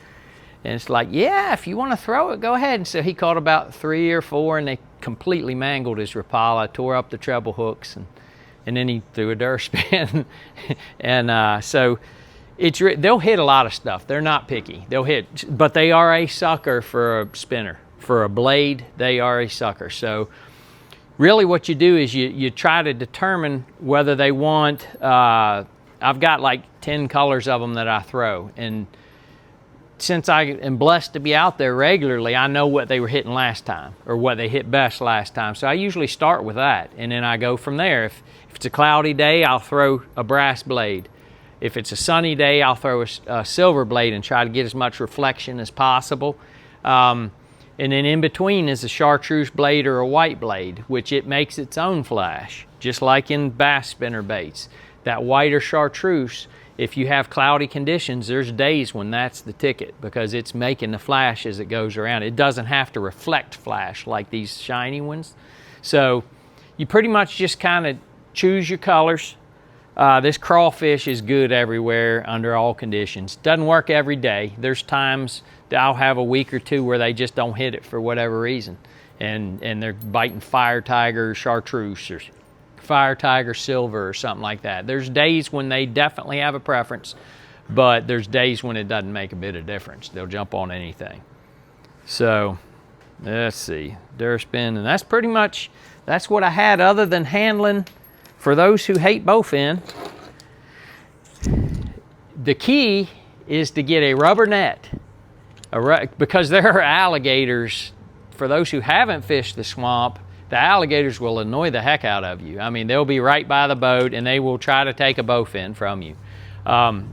And it's like, yeah, if you want to throw it, go ahead. And so he caught about 3 or 4, and they completely mangled his Rapala, tore up the treble hooks, and then he threw a Durspin. And so they'll hit a lot of stuff. They're not picky. They'll hit, but they are a sucker for a spinner. For a blade, they are a sucker. So really what you do is you try to determine whether they want, I've got like 10 colors of them that I throw. And since I am blessed to be out there regularly, I know what they were hitting last time or what they hit best last time. So I usually start with that, and then I go from there. If it's a cloudy day, I'll throw a brass blade. If it's a sunny day, I'll throw a silver blade and try to get as much reflection as possible. And then in between is a chartreuse blade or a white blade, which it makes its own flash, just like in bass spinner baits. That white or chartreuse, if you have cloudy conditions, there's days when that's the ticket because it's making the flash as it goes around. It doesn't have to reflect flash like these shiny ones. So you pretty much just kind of choose your colors. This crawfish is good everywhere under all conditions. Doesn't work every day. There's times that I'll have a week or two where they just don't hit it for whatever reason. And they're biting fire tiger, chartreuse, or fire tiger silver or something like that. There's days when they definitely have a preference, but there's days when it doesn't make a bit of difference. They'll jump on anything. So let's see, Durspin, and that's pretty much, that's what I had other than handling. For those who hate bowfin, the key is to get a rubber net, because there are alligators. For those who haven't fished the swamp, the alligators will annoy the heck out of you. I mean, they'll be right by the boat and they will try to take a bowfin from you.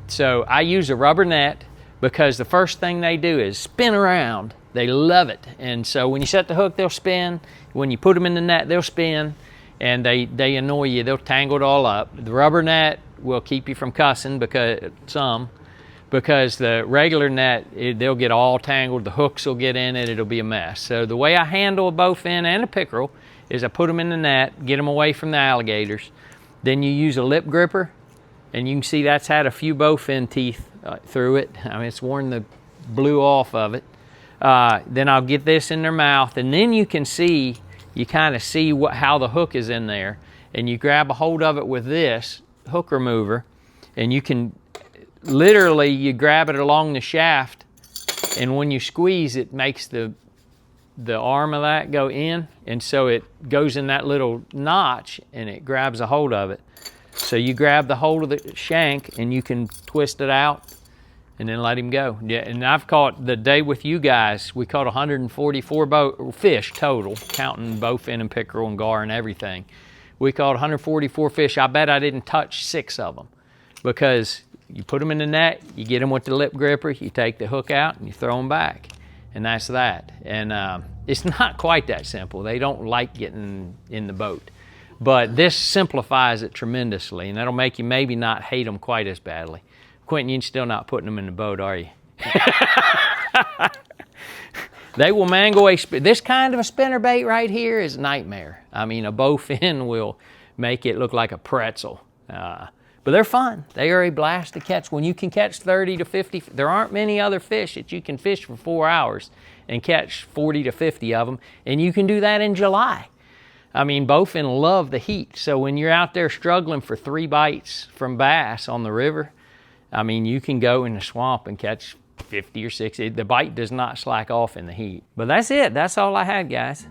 So I use a rubber net because the first thing they do is spin around. They love it. And so when you set the hook, they'll spin. When you put them in the net, they'll spin. And they annoy you. They'll tangle it all up. The rubber net will keep you from cussing because the regular net, they'll get all tangled. The hooks will get in it. It'll be a mess. So the way I handle a bowfin and a pickerel is I put them in the net, get them away from the alligators. Then you use a lip gripper, and you can see that's had a few bowfin teeth through it. I mean, it's worn the blue off of it. Then I'll get this in their mouth, and then you can see, you kind of see how the hook is in there, and you grab a hold of it with this hook remover, and you can literally, you grab it along the shaft, and when you squeeze, it makes the arm of that go in, and so it goes in that little notch, and it grabs a hold of it. So you grab the hold of the shank, and you can twist it out, and then let him go. Yeah, and I've caught, the day with you guys, we caught 144 fish total, counting bowfin and pickerel and gar and everything. We caught 144 fish. I bet I didn't touch 6 of them, because you put them in the net, you get them with the lip gripper, you take the hook out, and you throw them back. And that's that. And it's not quite that simple. They don't like getting in the boat. But this simplifies it tremendously, and that'll make you maybe not hate them quite as badly. Quentin, you're still not putting them in the boat, are you? They will mangle this kind of a spinnerbait right here is a nightmare. I mean, a bowfin will make it look like a pretzel. But But they're fun. They are a blast to catch. When you can catch 30 to 50, there aren't many other fish that you can fish for 4 hours and catch 40 to 50 of them. And you can do that in July. I mean, bowfin love the heat. So when you're out there struggling for 3 bites from bass on the river, I mean, you can go in the swamp and catch 50 or 60. The bite does not slack off in the heat. But that's it. That's all I had, guys.